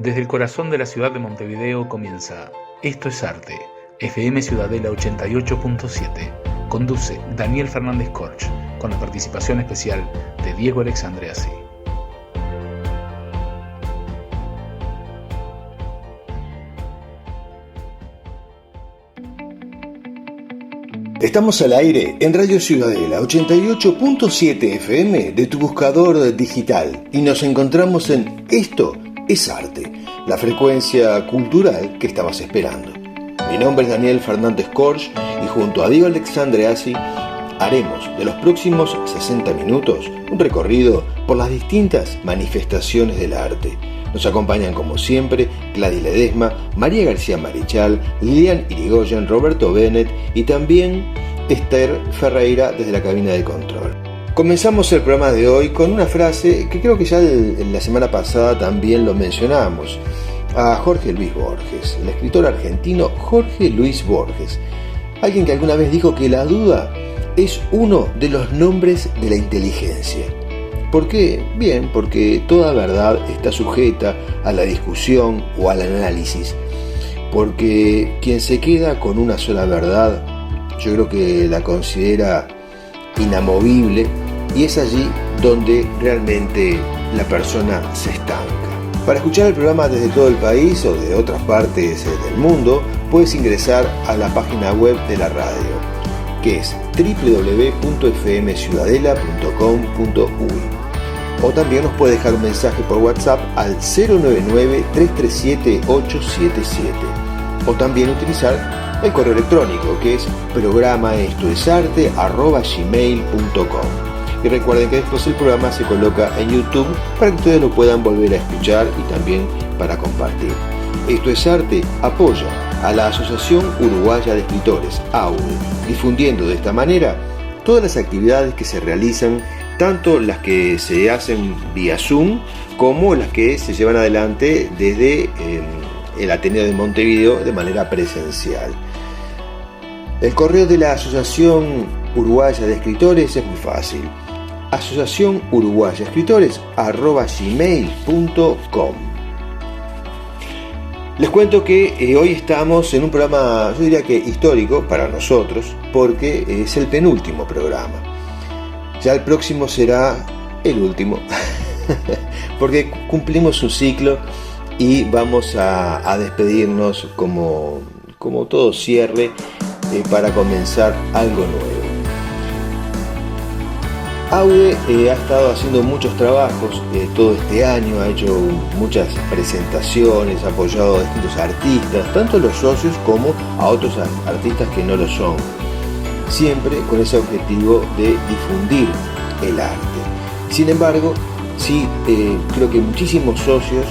Desde el corazón de la ciudad de Montevideo comienza Esto es Arte, FM Ciudadela 88.7. Conduce Daniel Fernández Corch, con la participación especial de Diego Alexandreasi. Estamos al aire en Radio Ciudadela 88.7 FM de tu buscador digital y nos encontramos en Esto es Arte, la frecuencia cultural que estabas esperando. Mi nombre es Daniel Fernández Corch y junto a Diego Alexandreasi haremos de los próximos 60 minutos un recorrido por las distintas manifestaciones del arte. Nos acompañan como siempre Gladys Ledesma, María García Marichal, Lilian Irigoyen, Roberto Bennett y también Esther Ferreira desde la cabina de control. Comenzamos el programa de hoy con una frase que creo que ya la semana pasada también lo mencionamos, a Jorge Luis Borges, el escritor argentino Jorge Luis Borges, alguien que alguna vez dijo que la duda es uno de los nombres de la inteligencia. ¿Por qué? Bien, porque toda verdad está sujeta a la discusión o al análisis. Porque quien se queda con una sola verdad, yo creo que la considera inamovible y es allí donde realmente la persona se estanca. Para escuchar el programa desde todo el país o de otras partes del mundo, puedes ingresar a la página web de la radio, que es www.fmciudadela.com.uy. O también nos puede dejar un mensaje por WhatsApp al 099-337-877. O también utilizar el correo electrónico que es programaestoesarte@gmail.com. Y recuerden que después el programa se coloca en YouTube para que ustedes lo puedan volver a escuchar y también para compartir. Esto es Arte apoya a la Asociación Uruguaya de Escritores, AUDE, difundiendo de esta manera todas las actividades que se realizan, tanto las que se hacen vía Zoom como las que se llevan adelante desde el Ateneo de Montevideo de manera presencial. El correo de la Asociación Uruguaya de Escritores es muy fácil: asociacionuruguayaescritores@gmail.com. Les cuento que hoy estamos en un programa, yo diría que histórico para nosotros, porque es el penúltimo programa. Ya el próximo será el último, porque cumplimos un ciclo y vamos a despedirnos como todo cierre para comenzar algo nuevo. AUDE ha estado haciendo muchos trabajos todo este año, ha hecho muchas presentaciones, ha apoyado a distintos artistas, tanto los socios como a otros artistas que no lo son, siempre con ese objetivo de difundir el arte. Sin embargo, sí, creo que muchísimos socios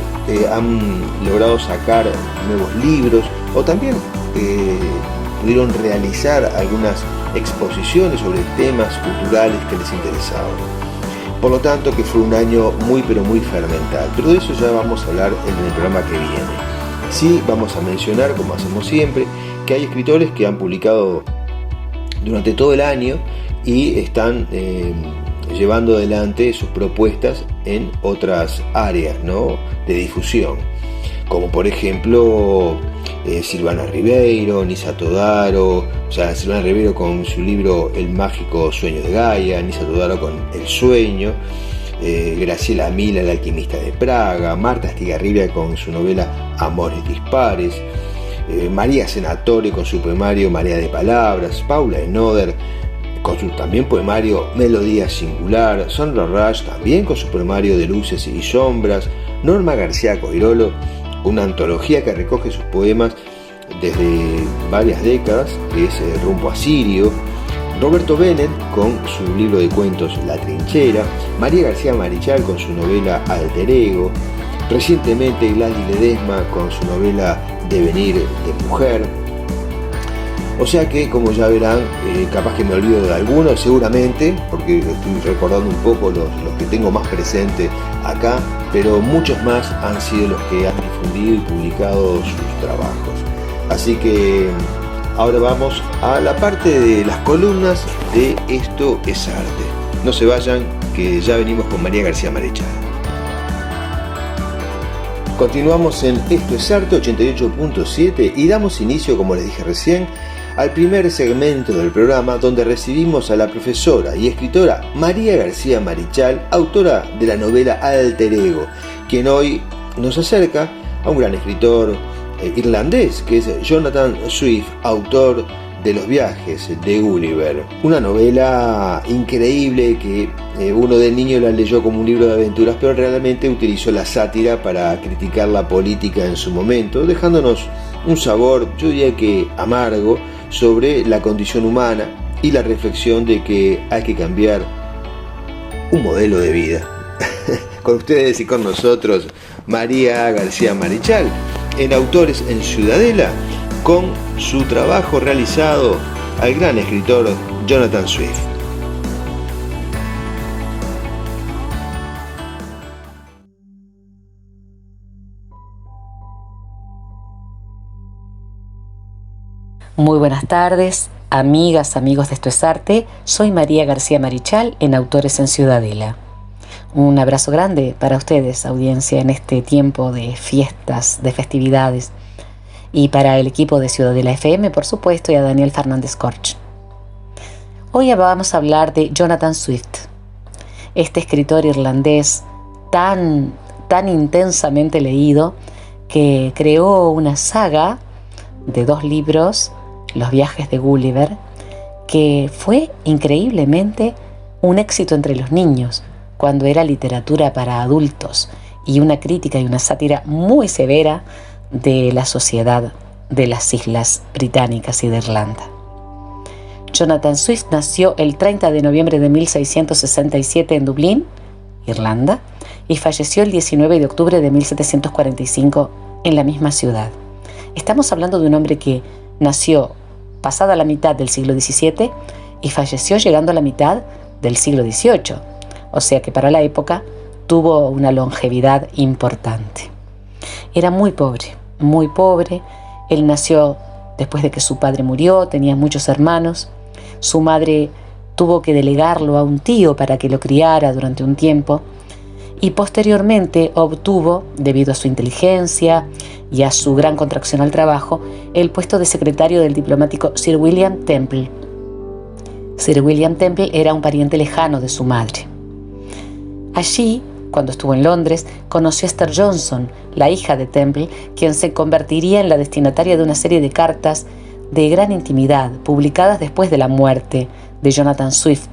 han logrado sacar nuevos libros o también pudieron realizar algunas exposiciones sobre temas culturales que les interesaban. Por lo tanto, que fue un año muy pero muy fermental, pero de eso ya vamos a hablar en el programa que viene. Sí, vamos a mencionar, como hacemos siempre, que hay escritores que han publicado durante todo el año y están llevando adelante sus propuestas en otras áreas, ¿no?, de difusión, como por ejemplo Silvana Ribeiro, Nisa Todaro, Silvana Ribeiro con su libro El mágico sueño de Gaia, Nisa Todaro con El sueño, Graciela Mila, El alquimista de Praga, Marta Estigarribia con su novela Amores dispares, María Senatore con su poemario Marea de palabras, Paula Enoder con su también poemario Melodía singular, Sandra Rush también con su poemario De luces y sombras, Norma García Coirolo, una antología que recoge sus poemas desde varias décadas, que es Rumbo a Sirio, Roberto Bennett con su libro de cuentos La trinchera, María García Marichal con su novela Alter ego, recientemente Gladys Ledesma con su novela Devenir de mujer. O sea que, como ya verán, capaz que me olvido de algunos, seguramente, porque estoy recordando un poco los que tengo más presentes acá, pero muchos más han sido los que han difundido y publicado sus trabajos. Así que ahora vamos a la parte de las columnas de Esto es Arte. No se vayan, que ya venimos con María García Marichal. Continuamos en Esto es Arte 88.7 y damos inicio, como les dije recién, al primer segmento del programa, donde recibimos a la profesora y escritora María García Marichal, autora de la novela Alter Ego, quien hoy nos acerca a un gran escritor irlandés, que es Jonathan Swift, autor de Los viajes de Gulliver, una novela increíble que uno de niño la leyó como un libro de aventuras, pero realmente utilizó la sátira para criticar la política en su momento, dejándonos un sabor, yo diría que amargo, sobre la condición humana y la reflexión de que hay que cambiar un modelo de vida. Con ustedes y con nosotros, María García Marichal, en Autores en Ciudadela, con su trabajo realizado al gran escritor Jonathan Swift. Muy buenas tardes, amigas, amigos de Esto es Arte. Soy María García Marichal en Autores en Ciudadela. Un abrazo grande para ustedes, audiencia, en este tiempo de fiestas, de festividades. Y para el equipo de Ciudadela FM, por supuesto, y a Daniel Fernández Corch. Hoy vamos a hablar de Jonathan Swift, este escritor irlandés tan intensamente leído, que creó una saga de 2 libros, Los viajes de Gulliver, que fue increíblemente un éxito entre los niños, cuando era literatura para adultos, y una crítica y una sátira muy severa de la sociedad de las Islas Británicas y de Irlanda. Jonathan Swift nació el 30 de noviembre de 1667 en Dublín, Irlanda, y falleció el 19 de octubre de 1745 en la misma ciudad. Estamos hablando de un hombre que nació pasada la mitad del siglo XVII y falleció llegando a la mitad del siglo XVIII, o sea que para la época tuvo una longevidad importante. Era muy pobre. Él nació después de que su padre murió, tenía muchos hermanos. Su madre tuvo que delegarlo a un tío para que lo criara durante un tiempo, y posteriormente obtuvo, debido a su inteligencia y a su gran contracción al trabajo, el puesto de secretario del diplomático Sir William Temple. Sir William Temple era un pariente lejano de su madre. Allí, cuando estuvo en Londres, conoció a Esther Johnson, la hija de Temple, quien se convertiría en la destinataria de una serie de cartas de gran intimidad, publicadas después de la muerte de Jonathan Swift,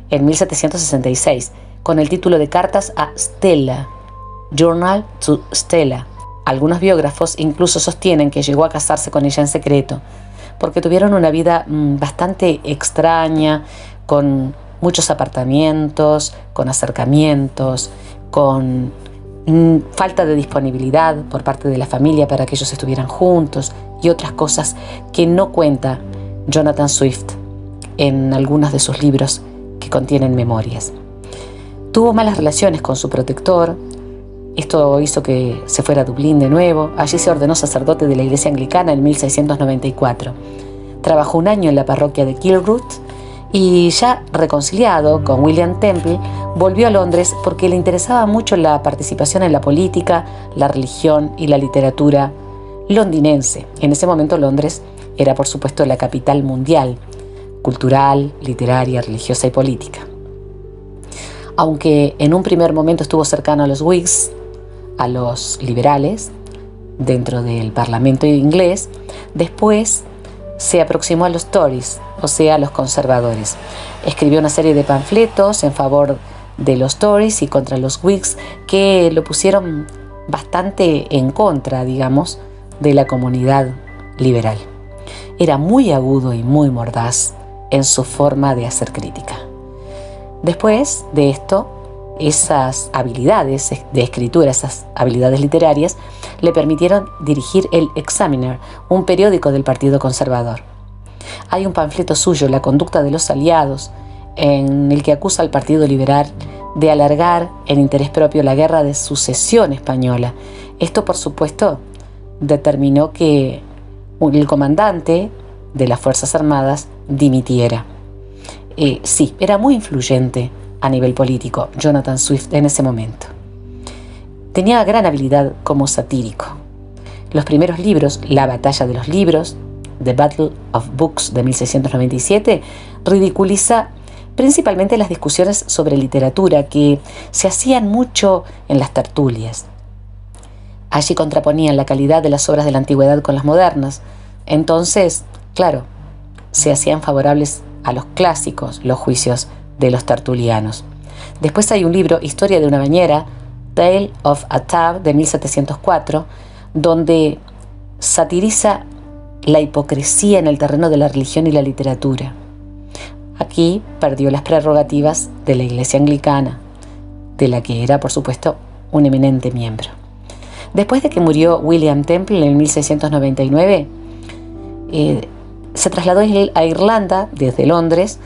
en 1766, con el título de Cartas a Stella, Journal to Stella. Algunos biógrafos incluso sostienen que llegó a casarse con ella en secreto, porque tuvieron una vida bastante extraña, con muchos apartamentos, con acercamientos, con falta de disponibilidad por parte de la familia para que ellos estuvieran juntos, y otras cosas que no cuenta Jonathan Swift en algunos de sus libros que contienen memorias. Tuvo malas relaciones con su protector. Esto hizo que se fuera a Dublín de nuevo. Allí se ordenó sacerdote de la iglesia anglicana en 1694. Trabajó un año en la parroquia de Kilroot y, ya reconciliado con William Temple, volvió a Londres porque le interesaba mucho la participación en la política, la religión y la literatura londinense. En ese momento Londres era, por supuesto, la capital mundial, cultural, literaria, religiosa y política. Aunque en un primer momento estuvo cercano a los Whigs, a los liberales, dentro del Parlamento inglés, después se aproximó a los Tories, o sea, a los conservadores. Escribió una serie de panfletos en favor de los Tories y contra los Whigs, que lo pusieron bastante en contra, digamos, de la comunidad liberal. Era muy agudo y muy mordaz en su forma de hacer crítica. Después de esto, esas habilidades de escritura, esas habilidades literarias, le permitieron dirigir el Examiner, un periódico del Partido Conservador. Hay un panfleto suyo, La conducta de los aliados, en el que acusa al Partido Liberal de alargar en interés propio la guerra de sucesión española. Esto, por supuesto, determinó que el comandante de las Fuerzas Armadas dimitiera. Sí, era muy influyente a nivel político Jonathan Swift en ese momento. tenía gran habilidad como satírico. Los primeros libros, La batalla de los libros, The Battle of Books de 1697, ridiculiza principalmente las discusiones sobre literatura que se hacían mucho en las tertulias. Allí contraponían la calidad de las obras de la antigüedad con las modernas. Entonces, claro, se hacían favorables a los clásicos los juicios de los tertulianos. Después hay un libro, Historia de una bañera, Tale of a Tub de 1704, donde satiriza la hipocresía en el terreno de la religión y la literatura. Aquí perdió las prerrogativas de la Iglesia Anglicana, de la que era, por supuesto, un eminente miembro. Después de que murió William Temple en 1699, se trasladó a Irlanda desde Londres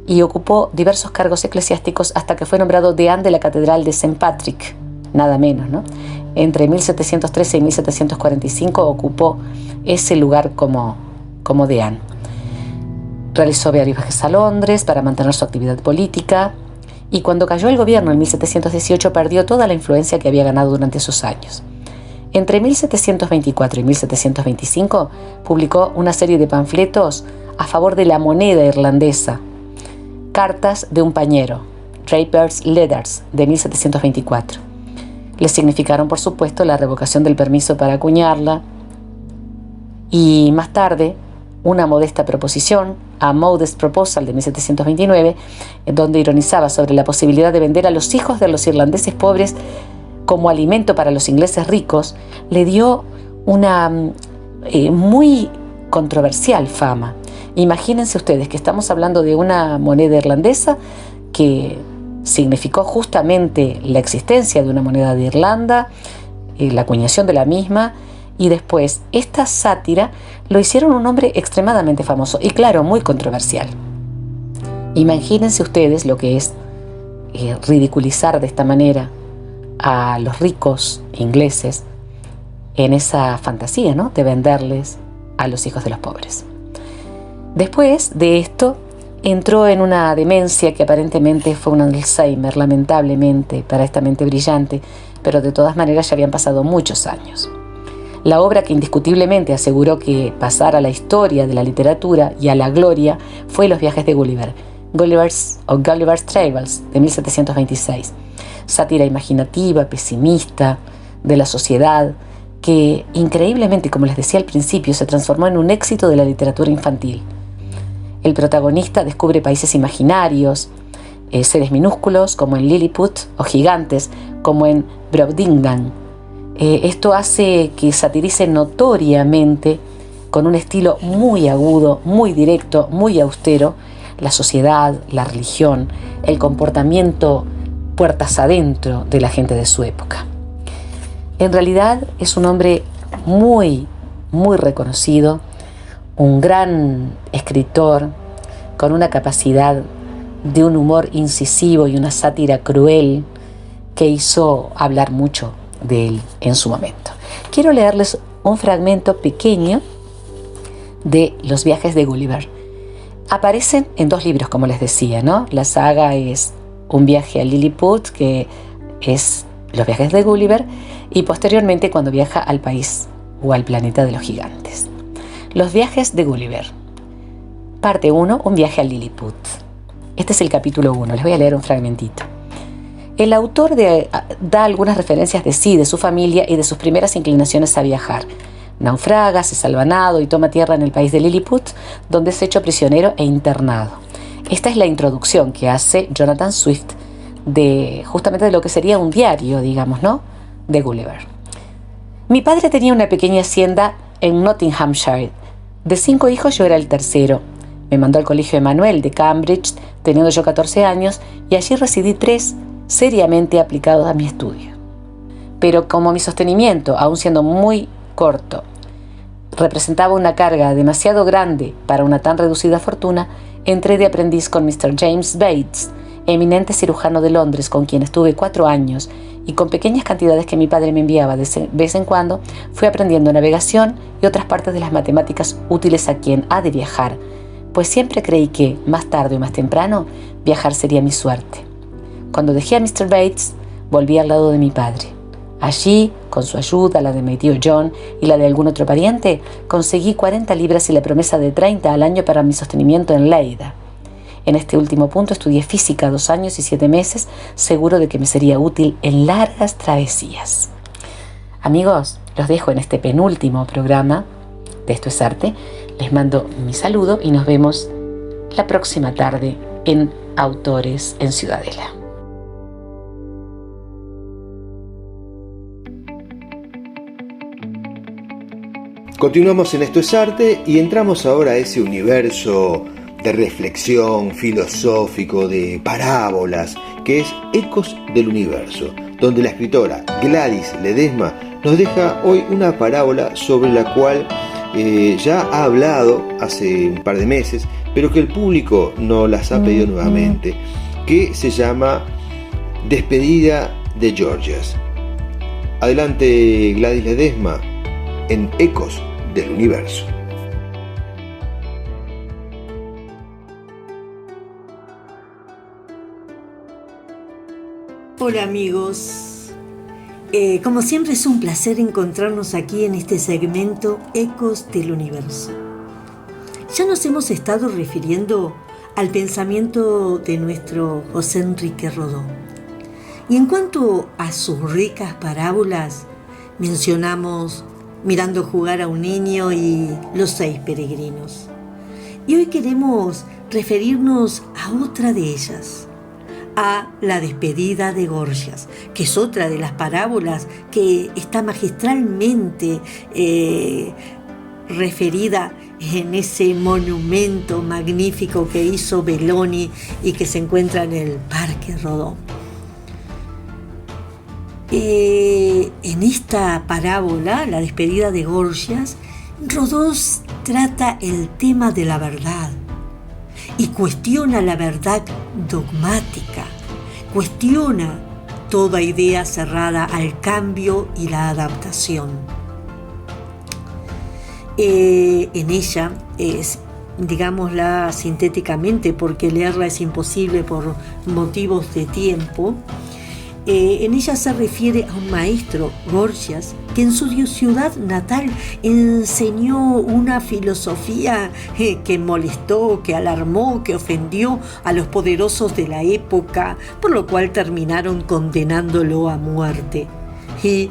y ocupó diversos cargos eclesiásticos hasta que fue nombrado deán de la Catedral de St. Patrick, nada menos, ¿no? Entre 1713 y 1745 ocupó ese lugar como deán. Realizó varios viajes a Londres para mantener su actividad política y cuando cayó el gobierno en 1718 perdió toda la influencia que había ganado durante esos años. Entre 1724 y 1725 publicó una serie de panfletos a favor de la moneda irlandesa, Cartas de un pañero, Draper's Letters, de 1724. Le significaron, por supuesto, la revocación del permiso para acuñarla y más tarde una modesta proposición, A Modest Proposal, de 1729, en donde ironizaba sobre la posibilidad de vender a los hijos de los irlandeses pobres como alimento para los ingleses ricos, le dio una muy controversial fama. Imagínense ustedes que estamos hablando de una moneda irlandesa que significó justamente la existencia de una moneda de Irlanda, la acuñación de la misma, y después esta sátira lo hicieron un hombre extremadamente famoso y claro, muy controversial. Imagínense ustedes lo que es ridiculizar de esta manera a los ricos ingleses en esa fantasía, ¿no?, de venderles a los hijos de los pobres. Después de esto entró en una demencia que aparentemente fue un Alzheimer, lamentablemente, para esta mente brillante, pero de todas maneras ya habían pasado muchos años. La obra que indiscutiblemente aseguró que pasara a la historia de la literatura y a la gloria fue Los viajes de Gulliver, Gulliver's Travels, de 1726. Sátira imaginativa, pesimista, de la sociedad, que increíblemente, como les decía al principio, se transformó en un éxito de la literatura infantil. El protagonista descubre países imaginarios, seres minúsculos como en Lilliput o gigantes como en Brobdingnag. Esto hace que satirice notoriamente, con un estilo muy agudo, muy directo, muy austero, la sociedad, la religión, el comportamiento puertas adentro de la gente de su época. En realidad es un hombre muy, muy reconocido, un gran escritor con una capacidad de un humor incisivo y una sátira cruel que hizo hablar mucho de él en su momento. Quiero leerles un fragmento pequeño de Los viajes de Gulliver. Aparecen en 2 libros, como les decía, ¿no? La saga es Un viaje a Lilliput, que es Los viajes de Gulliver, y posteriormente cuando viaja al país o al planeta de los gigantes. Los viajes de Gulliver. Parte 1, Un viaje a Lilliput. Este es el capítulo 1, les voy a leer un fragmentito. El autor da algunas referencias de sí, de su familia y de sus primeras inclinaciones a viajar. Naufraga, se salva nado y toma tierra en el país de Lilliput, donde es hecho prisionero e internado. Esta es la introducción que hace Jonathan Swift justamente de lo que sería un diario, digamos, ¿no?, de Gulliver. Mi padre tenía una pequeña hacienda en Nottinghamshire. De 5 hijos yo era el tercero. Me mandó al colegio Emanuel de Cambridge, teniendo yo 14 años, y allí residí 3 seriamente aplicados a mi estudio. Pero como mi sostenimiento, aun siendo muy corto, representaba una carga demasiado grande para una tan reducida fortuna, entré de aprendiz con Mr. James Bates, eminente cirujano de Londres, con quien estuve 4 años, y con pequeñas cantidades que mi padre me enviaba de vez en cuando, fui aprendiendo navegación y otras partes de las matemáticas útiles a quien ha de viajar, pues siempre creí que, más tarde o más temprano, viajar sería mi suerte. Cuando dejé a Mr. Bates, volví al lado de mi padre. Allí, con su ayuda, la de mi tío John y la de algún otro pariente, conseguí 40 libras y la promesa de 30 al año para mi sostenimiento en Lleida. En este último punto estudié física 2 años y 7 meses, seguro de que me sería útil en largas travesías. Amigos, los dejo en este penúltimo programa de Esto es Arte. Les mando mi saludo y nos vemos la próxima tarde en Autores en Ciudadela. Continuamos en Esto es Arte y entramos ahora a ese universo de reflexión filosófico, de parábolas, que es Ecos del Universo, donde la escritora Gladys Ledesma nos deja hoy una parábola sobre la cual ya ha hablado hace un par de meses, pero que el público nos las ha pedido nuevamente, que se llama Despedida de Gorgias. Adelante, Gladys Ledesma, en Ecos del Universo. Hola amigos, como siempre es un placer encontrarnos aquí en este segmento Ecos del Universo. Ya nos hemos estado refiriendo al pensamiento de nuestro José Enrique Rodó. Y en cuanto a sus ricas parábolas, mencionamos Mirando jugar a un niño y Los 6 peregrinos. Y hoy queremos referirnos a otra de ellas, a la despedida de Gorgias, que es otra de las parábolas que está magistralmente referida en ese monumento magnífico que hizo Belloni y que se encuentra en el Parque Rodó. En esta parábola, la despedida de Gorgias, Rodó trata el tema de la verdad y cuestiona la verdad dogmática, cuestiona toda idea cerrada al cambio y la adaptación. En ella, digámosla sintéticamente, porque leerla es imposible por motivos de tiempo, en ella se refiere a un maestro, Gorgias, que en su ciudad natal enseñó una filosofía que molestó, que alarmó, que ofendió a los poderosos de la época, por lo cual terminaron condenándolo a muerte. Y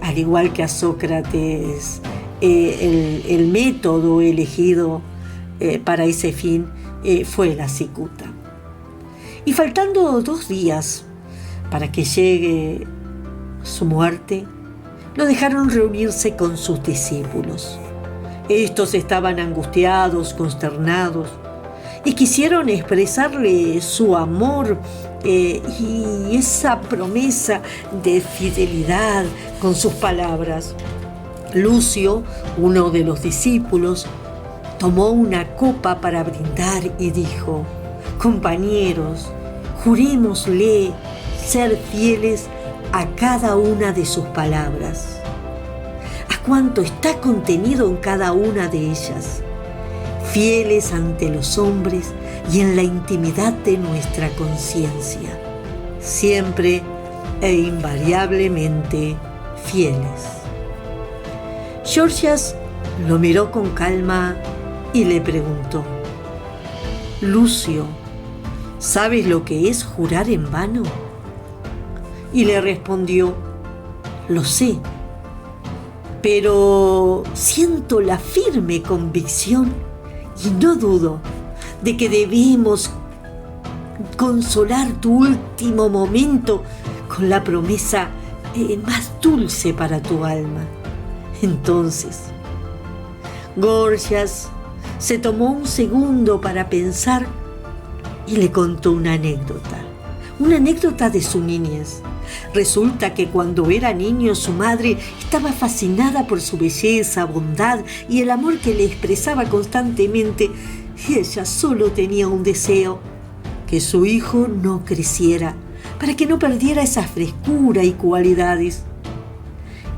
al igual que a Sócrates, el método elegido para ese fin fue la cicuta. Y faltando 2 días para que llegue su muerte, lo dejaron reunirse con sus discípulos. Estos estaban angustiados, consternados, y quisieron expresarle su amor y esa promesa de fidelidad con sus palabras. Lucio, uno de los discípulos, tomó una copa para brindar y dijo: compañeros, jurémosle ser fieles a cada una de sus palabras, a cuanto está contenido en cada una de ellas, fieles ante los hombres y en la intimidad de nuestra conciencia, siempre e invariablemente fieles. Gorgias lo miró con calma y le preguntó: Lucio, ¿sabes lo que es jurar en vano? Y le respondió: lo sé, pero siento la firme convicción y no dudo de que debemos consolar tu último momento con la promesa más dulce para tu alma. Entonces, Gorgias se tomó un segundo para pensar y le contó una anécdota de su niñez. Resulta que cuando era niño su madre estaba fascinada por su belleza, bondad y el amor que le expresaba constantemente, y ella solo tenía un deseo: que su hijo no creciera, para que no perdiera esa frescura y cualidades.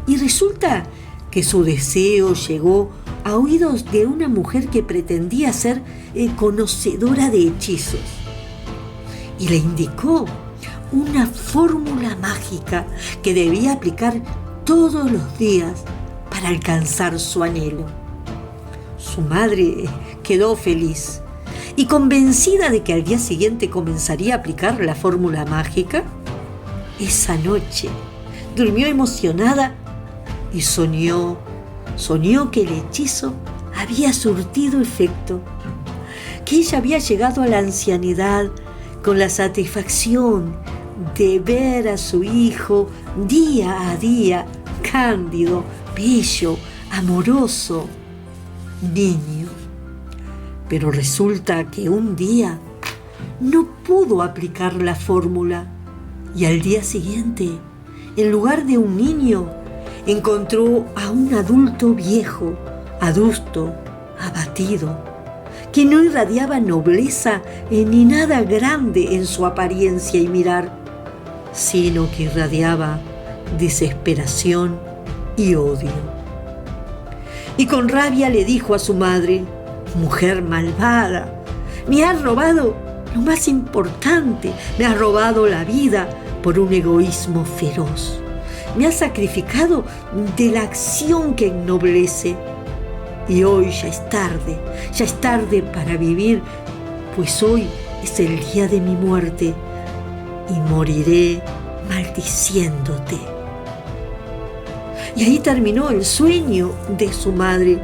Y resulta que su deseo llegó a oídos de una mujer que pretendía ser conocedora de hechizos, y le indicó una fórmula mágica que debía aplicar todos los días para alcanzar su anhelo. Su madre quedó feliz y convencida de que al día siguiente comenzaría a aplicar la fórmula mágica. Esa noche durmió emocionada y soñó que el hechizo había surtido efecto, que ella había llegado a la ancianidad con la satisfacción de ver a su hijo día a día cándido, bello, amoroso, niño. Pero resulta que un día no pudo aplicar la fórmula y al día siguiente, en lugar de un niño, encontró a un adulto viejo, adusto, abatido, que no irradiaba nobleza ni nada grande en su apariencia y mirar, sino que irradiaba desesperación y odio. Y con rabia le dijo a su madre: «Mujer malvada, me has robado lo más importante, me has robado la vida por un egoísmo feroz. Me has sacrificado de la acción que ennoblece. Y hoy ya es tarde para vivir, pues hoy es el día de mi muerte y moriré maldiciéndote». Y ahí terminó el sueño de su madre.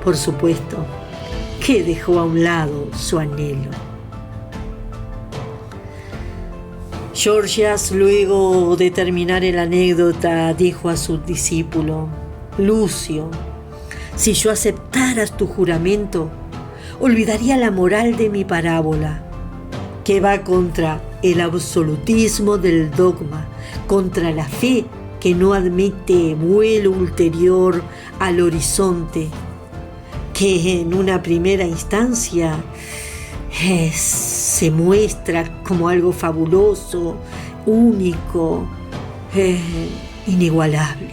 Por supuesto que dejó a un lado su anhelo. Gorgias, luego de terminar la anécdota, dijo a su discípulo: «Lucio, si yo aceptaras tu juramento, olvidaría la moral de mi parábola, que va contra el absolutismo del dogma, contra la fe que no admite vuelo ulterior al horizonte, que en una primera instancia se muestra como algo fabuloso, único, inigualable.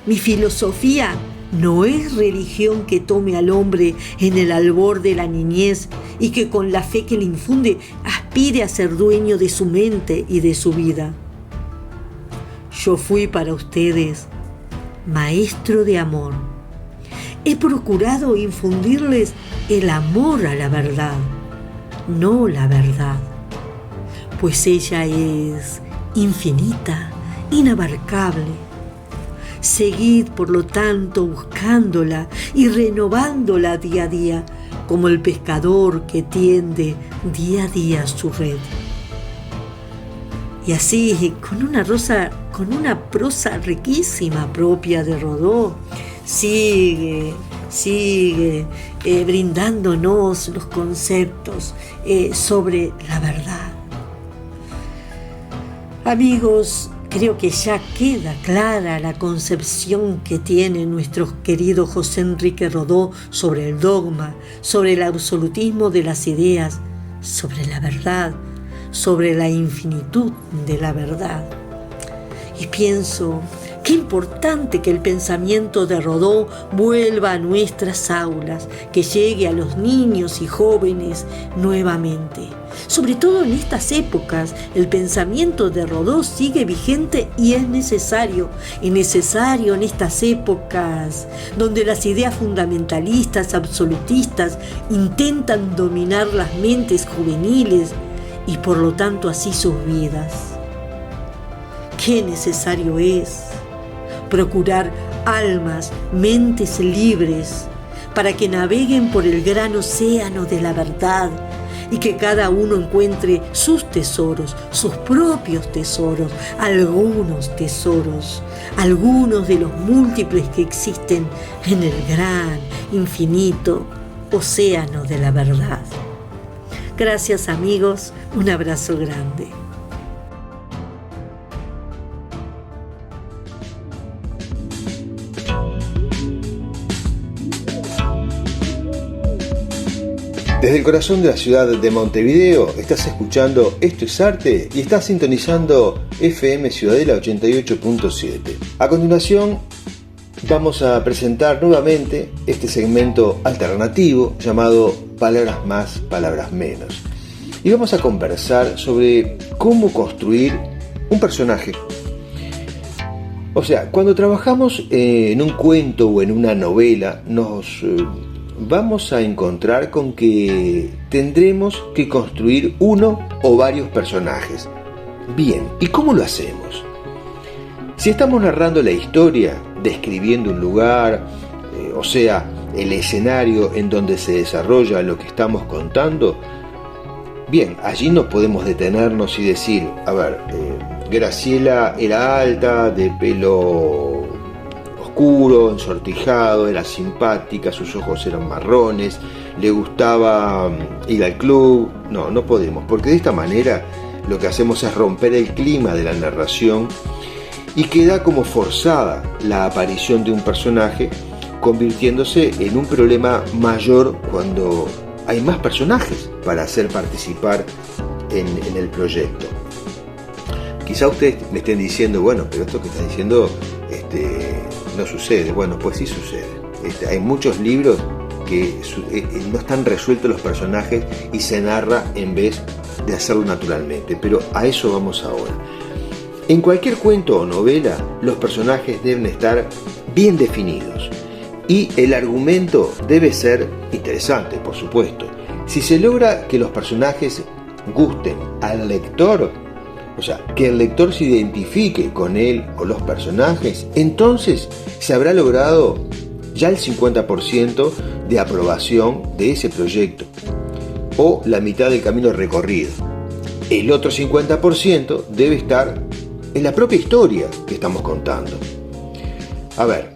Mi filosofía no es religión que tome al hombre en el albor de la niñez y que con la fe que le infunde aspire a ser dueño de su mente y de su vida. Yo fui para ustedes maestro de amor. He procurado infundirles el amor a la verdad, no la verdad, pues ella es infinita, inabarcable. Seguid, por lo tanto, buscándola y renovándola día a día, como el pescador que tiende día a día su red. Y así, con una prosa riquísima propia de Rodó, sigue brindándonos los conceptos sobre la verdad. Amigos, creo que ya queda clara la concepción que tiene nuestro querido José Enrique Rodó sobre el dogma, sobre el absolutismo de las ideas, sobre la verdad, sobre la infinitud de la verdad. Y pienso, qué importante que el pensamiento de Rodó vuelva a nuestras aulas, que llegue a los niños y jóvenes nuevamente. Sobre todo en estas épocas, el pensamiento de Rodó sigue vigente y es necesario en estas épocas donde las ideas fundamentalistas, absolutistas, intentan dominar las mentes juveniles y por lo tanto así sus vidas. Qué necesario es procurar almas, mentes libres, para que naveguen por el gran océano de la verdad y que cada uno encuentre sus tesoros, sus propios tesoros, algunos de los múltiples que existen en el gran, infinito océano de la verdad. Gracias, amigos, un abrazo grande. Desde el corazón de la ciudad de Montevideo estás escuchando Esto es Arte y estás sintonizando FM Ciudadela 88.7. A continuación vamos a presentar nuevamente este segmento alternativo llamado Palabras más, palabras menos. y vamos a conversar sobre cómo construir un personaje. O sea, cuando trabajamos en un cuento o en una novela, nos vamos a encontrar con que tendremos que construir uno o varios personajes. Bien, ¿y cómo lo hacemos? Si estamos narrando la historia, describiendo un lugar, o sea, el escenario en donde se desarrolla lo que estamos contando, bien, allí nos podemos detenernos y decir, a ver, Graciela era alta, de pelo oscuro, ensortijado, era simpática, sus ojos eran marrones, le gustaba ir al club. No podemos, porque de esta manera lo que hacemos es romper el clima de la narración y queda como forzada la aparición de un personaje, convirtiéndose en un problema mayor cuando hay más personajes para hacer participar en el proyecto. Quizá ustedes me estén diciendo, bueno, pero esto que está diciendo no sucede. Bueno, pues sí sucede. Hay muchos libros que no están resueltos los personajes y se narra en vez de hacerlo naturalmente, pero a eso vamos ahora. En cualquier cuento o novela, los personajes deben estar bien definidos y el argumento debe ser interesante, por supuesto. Si se logra que los personajes gusten al lector, o sea, que el lector se identifique con él o los personajes, entonces se habrá logrado ya el 50% de aprobación de ese proyecto, o la mitad del camino recorrido. El otro 50% debe estar en la propia historia que estamos contando. A ver,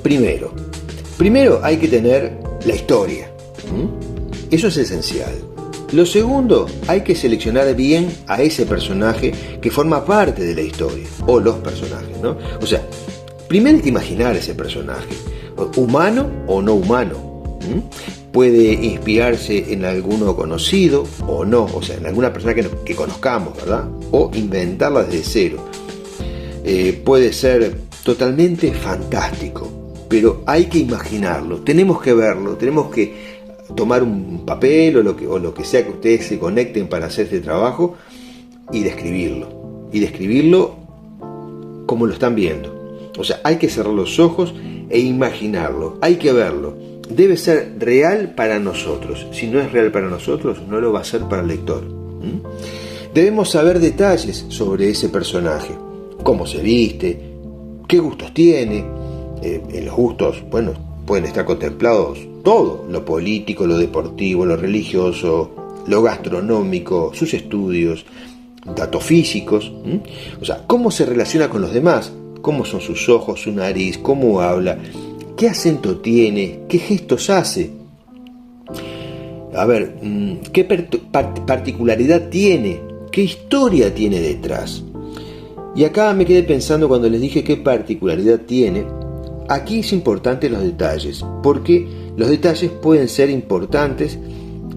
primero hay que tener la historia. Eso es esencial. Lo segundo, hay que seleccionar bien a ese personaje que forma parte de la historia, o los personajes, ¿no? O sea, primero hay que imaginar ese personaje, humano o no humano. Puede inspirarse en alguno conocido o no, o sea, en alguna persona que conozcamos, ¿verdad? O inventarla desde cero. Puede ser totalmente fantástico, pero hay que imaginarlo, tenemos que verlo, tenemos que tomar un papel o lo que sea que ustedes se conecten para hacer este trabajo y describirlo como lo están viendo. O sea, hay que cerrar los ojos e imaginarlo, hay que verlo. Debe ser real para nosotros. Si no es real para nosotros, no lo va a ser para el lector. Debemos saber detalles sobre ese personaje, cómo se viste, qué gustos tiene. En los gustos, bueno, pueden estar contemplados todo, lo político, lo deportivo, lo religioso, lo gastronómico, sus estudios, datos físicos. O sea, cómo se relaciona con los demás, cómo son sus ojos, su nariz, cómo habla, qué acento tiene, qué gestos hace. A ver, qué particularidad tiene, qué historia tiene detrás. Y acá me quedé pensando cuando les dije qué particularidad tiene. Aquí es importante los detalles, porque los detalles pueden ser importantes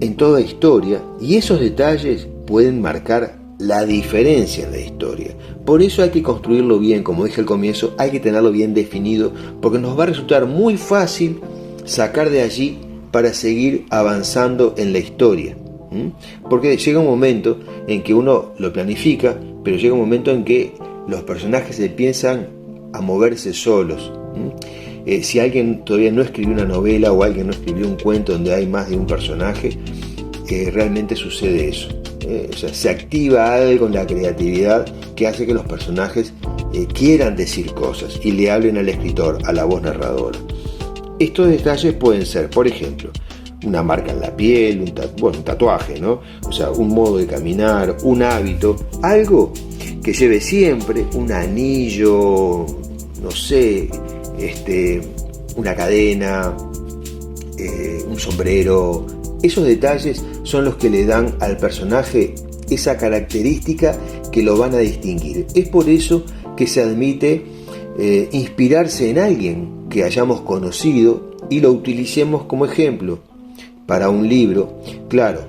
en toda historia y esos detalles pueden marcar la diferencia en la historia. Por eso hay que construirlo bien, como dije al comienzo, hay que tenerlo bien definido, porque nos va a resultar muy fácil sacar de allí para seguir avanzando en la historia. Porque llega un momento en que uno lo planifica, pero llega un momento en que los personajes empiezan a moverse solos. Si alguien todavía no escribió una novela o alguien no escribió un cuento donde hay más de un personaje, realmente sucede eso. O sea, se activa algo en la creatividad que hace que los personajes quieran decir cosas y le hablen al escritor, a la voz narradora. Estos detalles pueden ser, por ejemplo, una marca en la piel, un tatuaje, ¿no? O sea, un modo de caminar, un hábito, algo que lleve siempre, un anillo, no sé, una cadena, un sombrero. Esos detalles son los que le dan al personaje esa característica que lo van a distinguir. Es por eso que se admite inspirarse en alguien que hayamos conocido y lo utilicemos como ejemplo para un libro. Claro,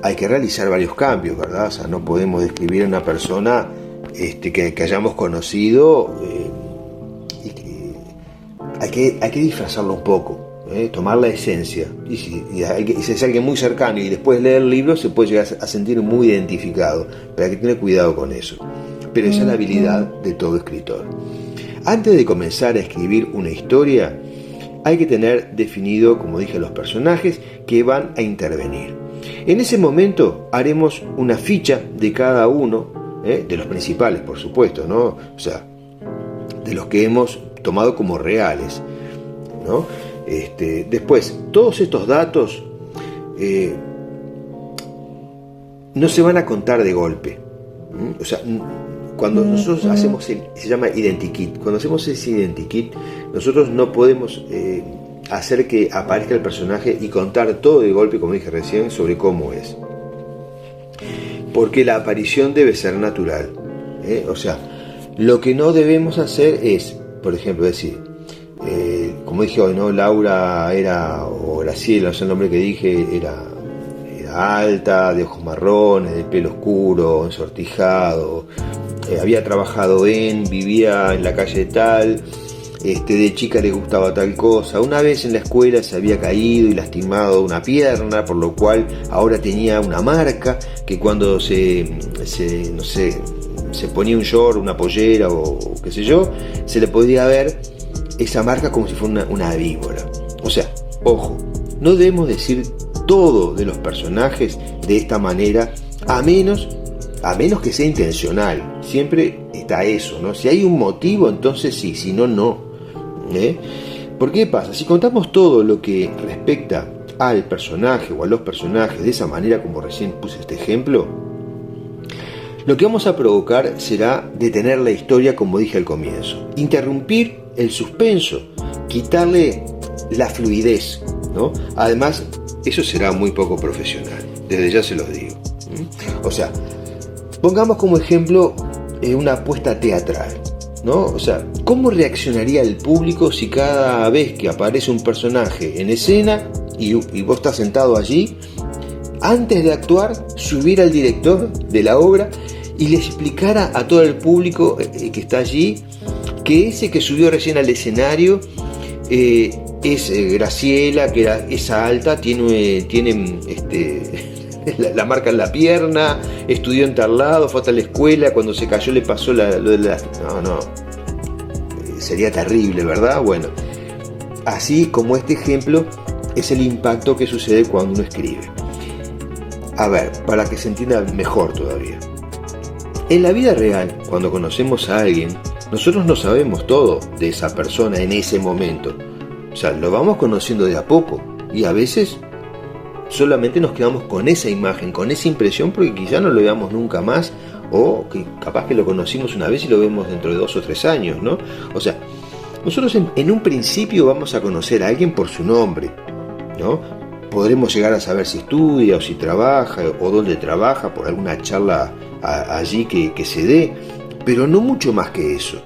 hay que realizar varios cambios, ¿verdad? O sea, no podemos describir a una persona que hayamos conocido, hay que disfrazarlo un poco. tomar la esencia. Y si es alguien muy cercano y después leer el libro, se puede llegar a sentir muy identificado, pero hay que tener cuidado con eso. Pero esa es la habilidad de todo escritor. Antes de comenzar a escribir una historia, hay que tener definido, como dije, los personajes que van a intervenir. En ese momento haremos una ficha de cada uno, de los principales, por supuesto, ¿no? O sea, de los que hemos tomado como reales, ¿no? Después, todos estos datos no se van a contar de golpe. O sea, cuando nosotros hacemos se llama identikit. Cuando hacemos ese identikit, nosotros no podemos hacer que aparezca el personaje y contar todo de golpe, como dije recién, sobre cómo es. Porque la aparición debe ser natural. O sea, lo que no debemos hacer es, por ejemplo, decir, como dije hoy, ¿no? Laura era, o Graciela, no sé el nombre que dije, era alta, de ojos marrones, de pelo oscuro, ensortijado, había trabajado vivía en la calle tal, de chica le gustaba tal cosa, una vez en la escuela se había caído y lastimado una pierna, por lo cual ahora tenía una marca que cuando se ponía un short, una pollera o qué sé yo, se le podía ver esa marca como si fuera una víbora. O sea, ojo, no debemos decir todo de los personajes de esta manera, a menos que sea intencional. Siempre está eso, ¿no? Si hay un motivo, entonces sí, si no, no. ¿Por qué pasa? Si contamos todo lo que respecta al personaje o a los personajes de esa manera, como recién puse este ejemplo, lo que vamos a provocar será detener la historia, como dije al comienzo, interrumpir el suspenso, quitarle la fluidez, ¿no? Además, eso será muy poco profesional, desde ya se los digo. O sea, pongamos como ejemplo una apuesta teatral, ¿no? O sea, ¿cómo reaccionaría el público si cada vez que aparece un personaje en escena y vos estás sentado allí, antes de actuar, subiera el director de la obra y le explicara a todo el público que está allí que ese que subió recién al escenario es Graciela, que era esa alta, tiene la marca en la pierna, estudió en tal lado, fue a tal escuela, cuando se cayó le pasó lo de la... No, sería terrible, ¿verdad? Bueno, así como este ejemplo es el impacto que sucede cuando uno escribe. A ver, para que se entienda mejor todavía. En la vida real, cuando conocemos a alguien, nosotros no sabemos todo de esa persona en ese momento. O sea, lo vamos conociendo de a poco y a veces solamente nos quedamos con esa imagen, con esa impresión, porque quizá no lo veamos nunca más, o que capaz que lo conocimos una vez y lo vemos dentro de 2 o 3 años, ¿no? O sea, nosotros en un principio vamos a conocer a alguien por su nombre, ¿no? Podremos llegar a saber si estudia o si trabaja o dónde trabaja por alguna charla allí que se dé, pero no mucho más que eso.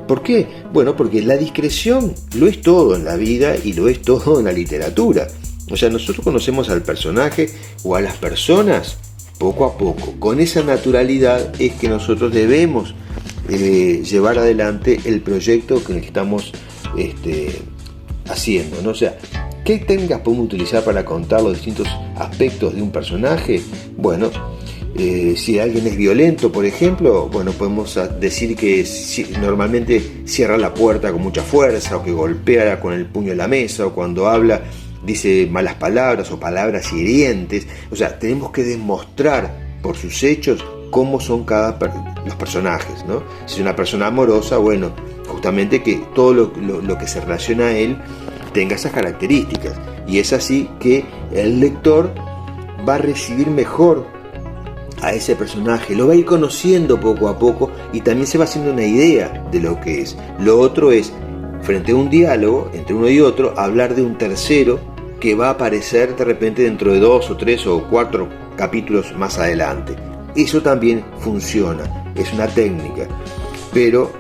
¿Por qué? Bueno, porque la discreción lo es todo en la vida y lo es todo en la literatura. O sea, nosotros conocemos al personaje o a las personas poco a poco. Con esa naturalidad es que nosotros debemos llevar adelante el proyecto que estamos haciendo, ¿no? O sea, ¿qué técnicas podemos utilizar para contar los distintos aspectos de un personaje? Bueno, si alguien es violento, por ejemplo, bueno, podemos decir que normalmente cierra la puerta con mucha fuerza, o que golpea con el puño en la mesa, o cuando habla dice malas palabras o palabras hirientes. O sea, tenemos que demostrar por sus hechos cómo son los personajes, ¿no? Si es una persona amorosa, bueno, justamente que todo lo que se relaciona a él tenga esas características, y es así que el lector va a recibir mejor a ese personaje, lo va a ir conociendo poco a poco y también se va haciendo una idea de lo que es. Lo otro es, frente a un diálogo entre uno y otro, hablar de un tercero que va a aparecer de repente dentro de 2 o 3 o 4 capítulos más adelante. Eso también funciona, es una técnica, pero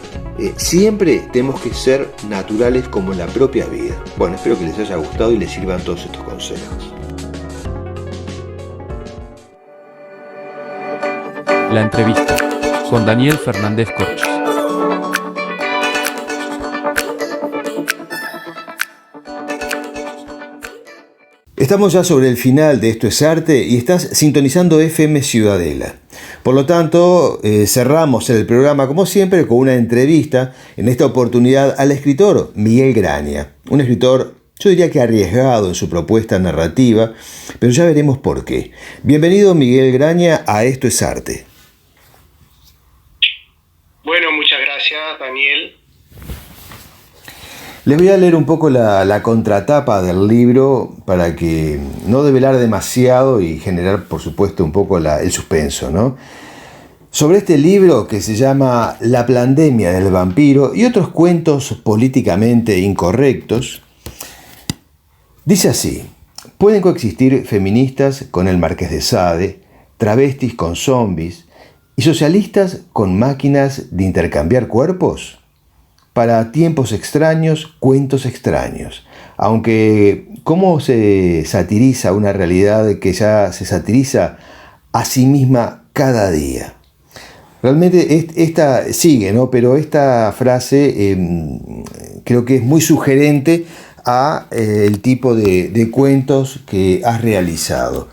siempre tenemos que ser naturales como en la propia vida. Bueno, espero que les haya gustado y les sirvan todos estos consejos. La entrevista con Daniel Fernández Corches. Estamos ya sobre el final de Esto es Arte y estás sintonizando FM Ciudadela. Por lo tanto, cerramos el programa como siempre con una entrevista, en esta oportunidad al escritor Miguel Graña. Un escritor, yo diría que arriesgado en su propuesta narrativa, pero ya veremos por qué. Bienvenido Miguel Graña a Esto es Arte. Bueno, muchas gracias, Daniel. Les voy a leer un poco la contratapa del libro para que no develar demasiado y generar, por supuesto, un poco el suspenso, ¿no? Sobre este libro que se llama La pandemia del vampiro y otros cuentos políticamente incorrectos, dice así: pueden coexistir feministas con el Marqués de Sade, travestis con zombies y socialistas con máquinas de intercambiar cuerpos. Para tiempos extraños, cuentos extraños. Aunque, ¿cómo se satiriza una realidad que ya se satiriza a sí misma cada día? Realmente esta sigue, ¿no? Pero esta frase creo que es muy sugerente a el tipo de cuentos que has realizado.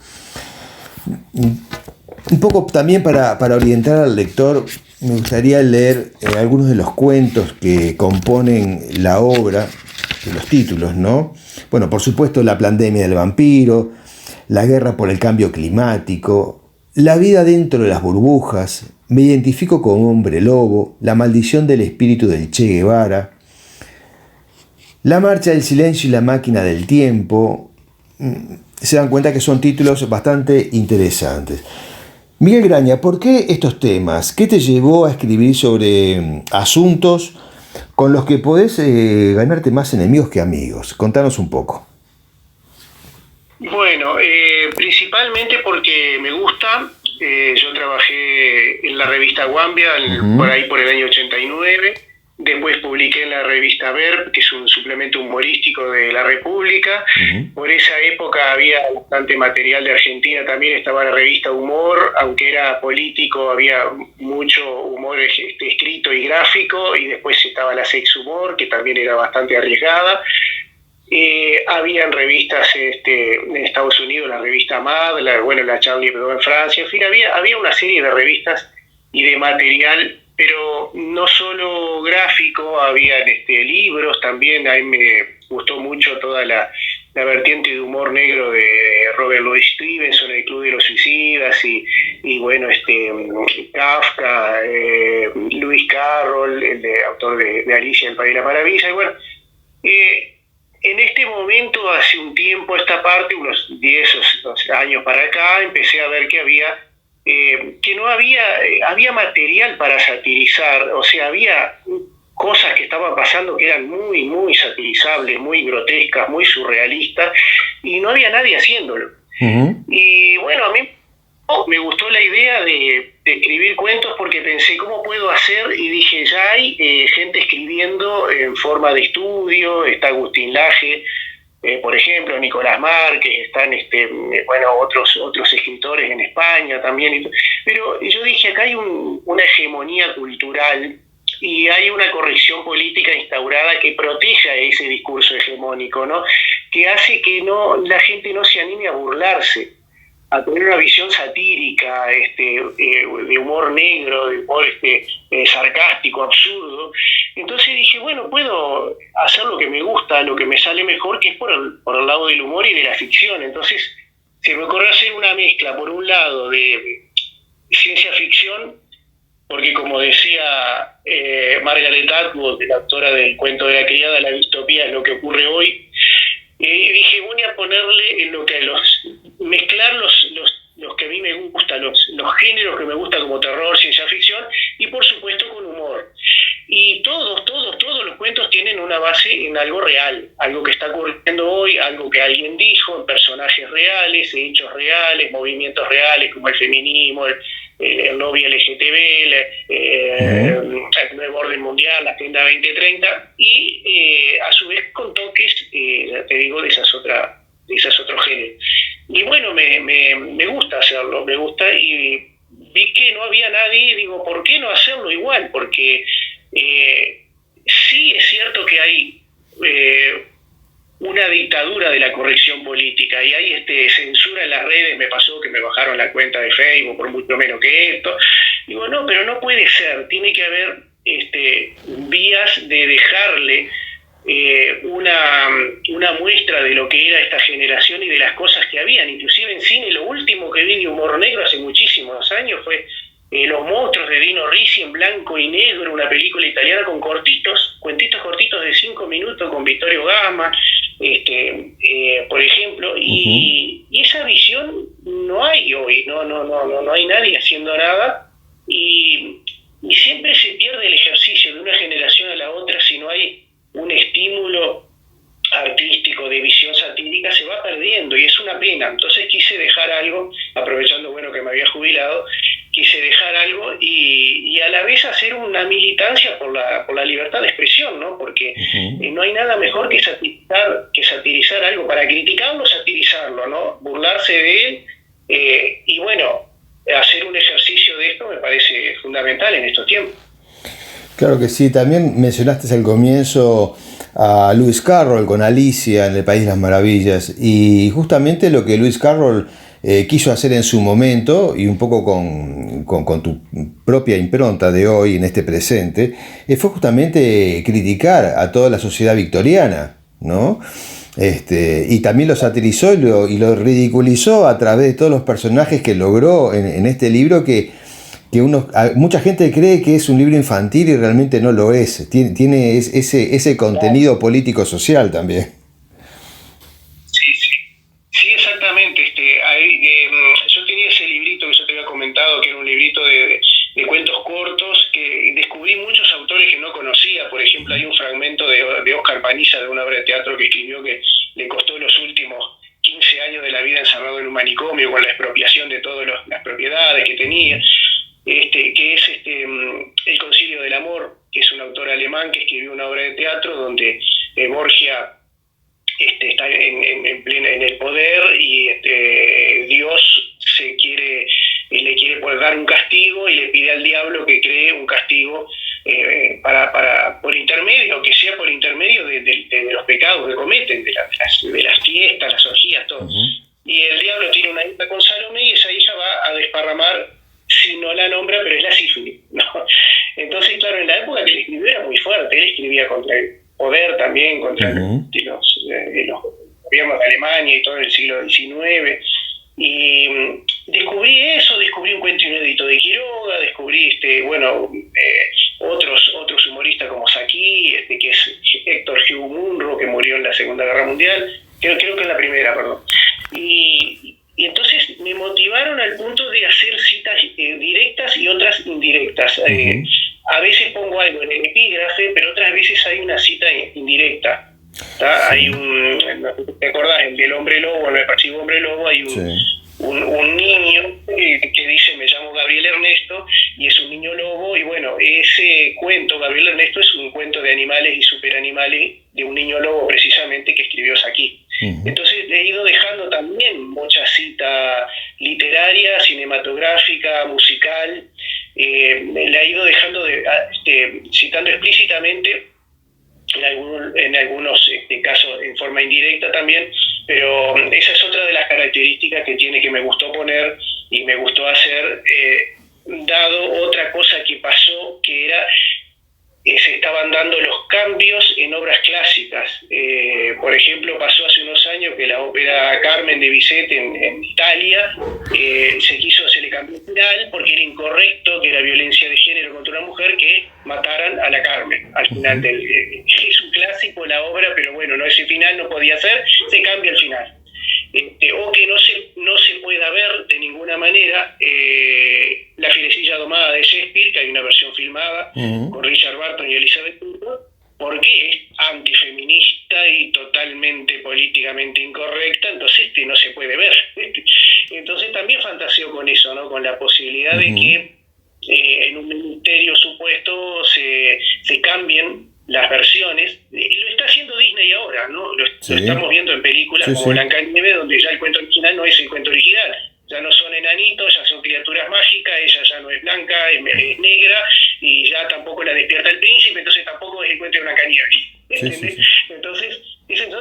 Un poco también para orientar al lector, me gustaría leer algunos de los cuentos que componen la obra, de los títulos, ¿no? Bueno, por supuesto, La pandemia del vampiro, La guerra por el cambio climático, La vida dentro de las burbujas, Me identifico como hombre lobo, La maldición del espíritu del Che Guevara, La marcha del silencio y la máquina del tiempo. Se dan cuenta que son títulos bastante interesantes. Miguel Graña, ¿por qué estos temas? ¿Qué te llevó a escribir sobre asuntos con los que podés ganarte más enemigos que amigos? Contanos un poco. Bueno, principalmente porque me gusta. Yo trabajé en la revista Guambia por ahí por el año 89. Después publiqué en la revista Verb, que es un suplemento humorístico de La República. Por esa época había bastante material de Argentina, también estaba la revista Humor, aunque era político, había mucho humor escrito y gráfico, y después estaba la Sex Humor, que también era bastante arriesgada. Habían revistas en Estados Unidos, la revista Mad, la Charlie Hebdo en Francia, en fin, había una serie de revistas y de material, pero no solo gráfico, habían libros también. A mí me gustó mucho toda la vertiente de humor negro de Robert Louis Stevenson, El Club de los Suicidas, y bueno, Kafka, Lewis Carroll, autor de Alicia en el País de la Maravilla. Y bueno, en este momento, hace un tiempo, esta parte, unos 10 o 12 años para acá, empecé a ver que no había material para satirizar. O sea, había cosas que estaban pasando que eran muy, muy satirizables, muy grotescas, muy surrealistas, y no había nadie haciéndolo. Y bueno, a mí me gustó la idea de escribir cuentos porque pensé, ¿cómo puedo hacer? Y dije, ya hay gente escribiendo en forma de estudio. Está Agustín Laje, por ejemplo, Nicolás Márquez, están otros escritores en España también. Pero yo dije, acá hay una hegemonía cultural y hay una corrección política instaurada que proteja ese discurso hegemónico, ¿no? Que hace que la gente no se anime a burlarse, a tener una visión satírica, de humor negro, de humor sarcástico, absurdo. Entonces dije, bueno, puedo hacer lo que me gusta, lo que me sale mejor, que es por el lado del humor y de la ficción. Entonces se me ocurrió hacer una mezcla, por un lado, de ciencia ficción, porque como decía Margaret Atwood, la autora del cuento de la criada, la distopía es lo que ocurre hoy. Y dije, voy a ponerle en lo que mezclar los que a mí me gustan, los géneros que me gustan, como terror, ciencia ficción, y por supuesto con humor. Y todos los cuentos tienen una base en algo real, algo que está ocurriendo hoy, algo que alguien dijo, en personajes reales, hechos reales, movimientos reales como el feminismo, el lobby LGTB, el nuevo orden mundial, la Agenda 2030, y a su vez con toques, te digo, de esas otros géneros. Y bueno, me gusta hacerlo, me gusta, y vi que no había nadie, y digo, ¿por qué no hacerlo igual? Porque sí es cierto que hay una dictadura de la corrección política, y hay censura en las redes. Me pasó que me bajaron la cuenta de Facebook por mucho menos que esto. Digo, no, pero no puede ser, tiene que haber vías de dejarle una muestra de lo que era esta generación y de las cosas que habían. Inclusive en cine, lo último que vi de humor negro hace muchísimos años fue Los monstruos de Dino Risi en blanco y negro, una película italiana con cuentitos cortitos de 5 minutos con Vittorio Gama, por ejemplo, y esa visión no hay hoy, no hay nadie haciendo nada, y siempre se pierde el ejercicio de una generación a la otra. Si no hay un estímulo artístico de visión satírica, se va perdiendo, y es una pena. Entonces quise dejar algo, aprovechando que me había jubilado, quise dejar algo y a la vez hacer una militancia por la libertad de expresión, ¿no? Porque no hay nada mejor que satirizar algo, para criticarlo, satirizarlo, ¿no? Burlarse de él, y hacer un ejercicio de esto me parece fundamental en estos tiempos. Claro que sí. También mencionaste al comienzo a Lewis Carroll con Alicia en el País de las Maravillas, y justamente lo que Lewis Carroll quiso hacer en su momento, y un poco con tu propia impronta de hoy en este presente, fue justamente criticar a toda la sociedad victoriana, ¿no? Y también lo satirizó y lo ridiculizó a través de todos los personajes que logró en este libro, que mucha gente cree que es un libro infantil y realmente no lo es. Tiene ese contenido político-social también. Sí, exactamente. Yo tenía ese librito que yo te había comentado, que era un librito de cuentos cortos, que descubrí muchos autores que no conocía. Por ejemplo, hay un fragmento de Oscar Paniza, de una obra de teatro que escribió, que le costó los últimos 15 años de la vida encerrado en un manicomio, con la expropiación de todas las propiedades que tenía. Que es El Concilio del Amor, que es un autor alemán que escribió una obra de teatro donde Borgia está en el poder, y Dios le quiere dar un castigo, y le pide al diablo que cree un castigo por intermedio, que sea por intermedio de los pecados que cometen, de las fiestas, las orgías, todo. Y el diablo tiene una hija con Salomé, y esa hija va a desparramar, si no la nombra, pero es la sífilis, ¿no? Entonces, claro, en la época que él escribió era muy fuerte. Él escribía contra el poder también, contra los gobiernos de Alemania y todo el siglo XIX. Y descubrí un cuento inédito de Quiroga, descubrí otros humoristas como Sacchi, que es Héctor Hugh Munro, que murió en la Segunda Guerra Mundial, creo que en la Primera, perdón. Y entonces me motivaron al punto de hacer citas directas y otras indirectas. A veces pongo algo en el epígrafe, pero otras veces hay una cita indirecta. Hay no te acordás, el del hombre lobo, en el archivo hombre lobo, hay un niño que dice: me llamo Gabriel Ernesto, y es un niño lobo. Y ese cuento, Gabriel Ernesto, es un cuento de animales y superanimales de un niño lobo, precisamente, que escribió Sacchi. Entonces he ido dejando también mucha cita literaria, cinematográfica, musical. La he ido dejando citando explícitamente en algunos casos en forma indirecta también, pero esa es otra de las características que tiene, que me gustó poner y me gustó hacer, dado otra cosa que pasó, que era se estaban dando los cambios en obras clásicas. Por ejemplo, pasó hace unos años que la ópera Carmen de Bizet en Italia se le cambió el final porque era incorrecto, que era violencia de género contra una mujer, que mataran a la Carmen al final es un clásico la obra, pero no, ese final no podía ser, se cambia el final. O que no se pueda ver de ninguna manera La Fierecilla Domada de Shakespeare, que hay una versión filmada con Richard Burton y Elizabeth Taylor, porque es antifeminista y totalmente políticamente incorrecta, entonces no se puede ver. Entonces también fantaseo con eso, ¿no? Con la posibilidad de que en un ministerio supuesto se cambien las versiones. Lo está haciendo Disney ahora, ¿no? Lo estamos viendo en películas como Blancanieves, donde ya el cuento original no es el cuento original. Ya no son enanitos, ya son criaturas mágicas, ella ya no es blanca, es negra, y ya tampoco la despierta el príncipe, entonces tampoco es el cuento de Blancanieves. ¿Entendés? Entonces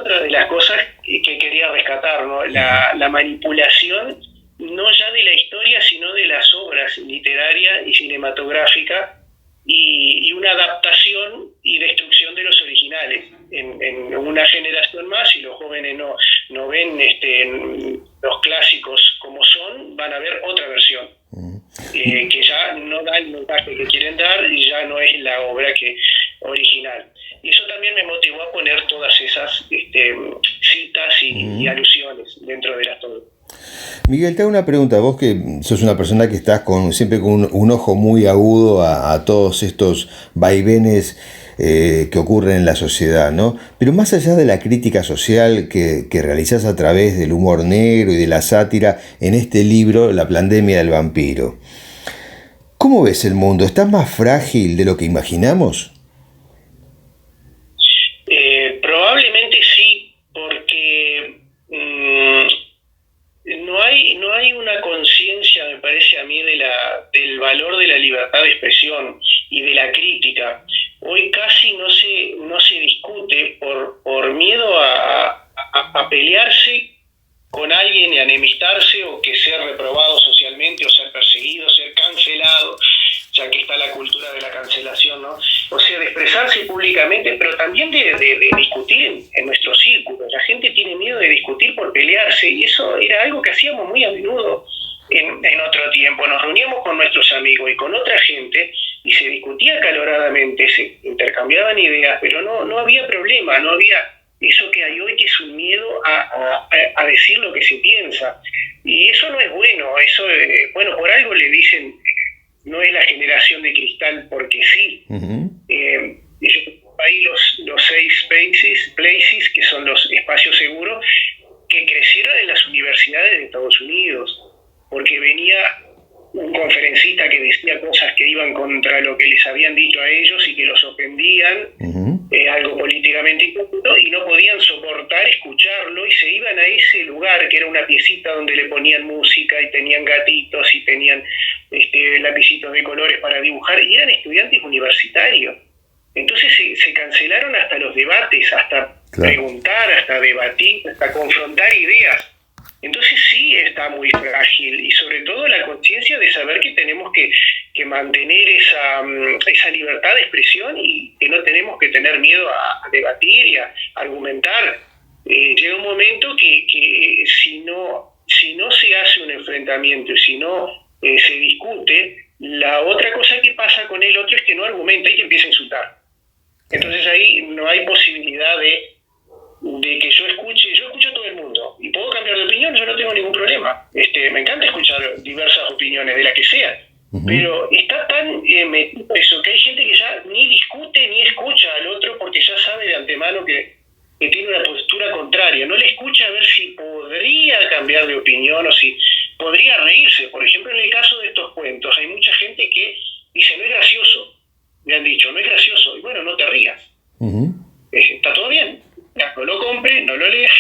otra de las cosas que quería rescatar, ¿no? La manipulación, no ya de la historia, sino de las obras literarias y cinematográficas, y una adaptación y destrucción de los originales. En una generación más, si los jóvenes no ven los clásicos como son, van a ver otra versión, que ya no da el mensaje que quieren dar y ya no es la obra original. Y eso también me motivó a poner todas esas citas y alusiones dentro de las todo. Miguel, te hago una pregunta. Vos que sos una persona que estás siempre con un ojo muy agudo a todos estos vaivenes que ocurren en la sociedad, ¿no? Pero más allá de la crítica social que realizás a través del humor negro y de la sátira en este libro, La pandemia del vampiro, ¿cómo ves el mundo? ¿Está más frágil de lo que imaginamos? Probablemente sí, porque no hay una conciencia, me parece a mí, del valor de la libertad de expresión y de la crítica. Hoy casi no se discute por miedo a pelearse con alguien y a enemistarse, o que ser reprobado socialmente, o ser perseguido, ser cancelado, ya que está la cultura de la cancelación, ¿no? O sea, de expresarse públicamente, pero también de discutir en nuestro círculo. La gente tiene miedo de discutir por pelearse, y eso era algo que hacíamos muy a menudo en otro tiempo. Nos reuníamos con nuestros amigos y con otra gente y se discutía acaloradamente, se intercambiaban ideas, pero no había problema, no había eso que hay hoy, que es un miedo a decir lo que se piensa. Y eso no es bueno. Eso bueno, por algo le dicen, no es la generación de cristal porque sí. Hay los safe places, que son los espacios seguros, que crecieron en las universidades de Estados Unidos, porque venía un conferencista que decía cosas que iban contra lo que les habían dicho a ellos y que los ofendían, algo políticamente incorrecto, y no podían soportar escucharlo, y se iban a ese lugar que era una piecita donde le ponían música y tenían gatitos y tenían lapicitos de colores para dibujar, y eran estudiantes universitarios. Entonces se cancelaron hasta los debates, hasta preguntar, hasta debatir, hasta confrontar ideas. Entonces sí está muy frágil, y sobre todo la conciencia de saber que tenemos que mantener esa libertad de expresión, y que no tenemos que tener miedo a debatir y a argumentar. Llega un momento que si no se hace un enfrentamiento y si no se discute, la otra cosa que pasa con el otro es que no argumenta y que empieza a insultar. Entonces ahí no hay posibilidad de que yo escucho a todo el mundo y puedo cambiar de opinión, yo no tengo ningún problema. Me encanta escuchar diversas opiniones, de la que sea, pero está tan metido eso, que hay gente que ya ni discute ni escucha al otro, porque ya sabe de antemano que tiene una postura contraria, no le escucha a ver si podría cambiar de opinión o si podría reírse. Por ejemplo, en el caso de estos cuentos, hay mucha gente que dice, no es gracioso, me han dicho, no es gracioso, y bueno, no te rías. Está todo bien, no lo compres, no lo leas,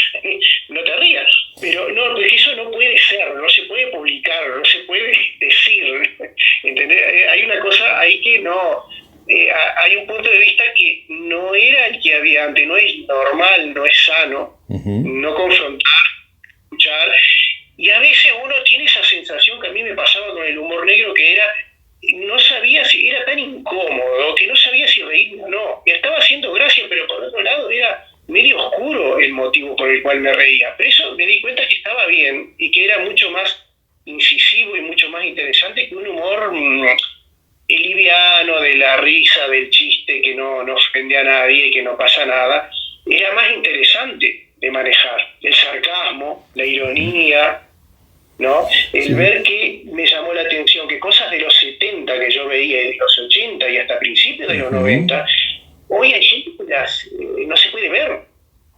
no te rías, pero no, porque eso no puede ser, no se puede publicar, no se puede decir, ¿entendés? Hay una cosa ahí que no, hay un punto de vista que no era el que había antes, no es normal, no es sano, no confrontar, escuchar, y a veces uno tiene esa sensación que a mí me pasaba con el humor negro, que era, no sabía si era tan incómodo, que no sabía si reírme o no, me estaba haciendo gracia, pero por otro lado era medio oscuro el motivo por el cual me reía, pero eso me di cuenta que estaba bien y que era mucho más incisivo y mucho más interesante que un humor liviano, de la risa, del chiste, que no ofende a nadie y que no pasa nada. Era más interesante de manejar, el sarcasmo, la ironía, ¿no? El ver que me llamó la atención que cosas de los 70 que yo veía, y de los 80 y hasta principios de los 90, hoy hay gente que no se puede ver,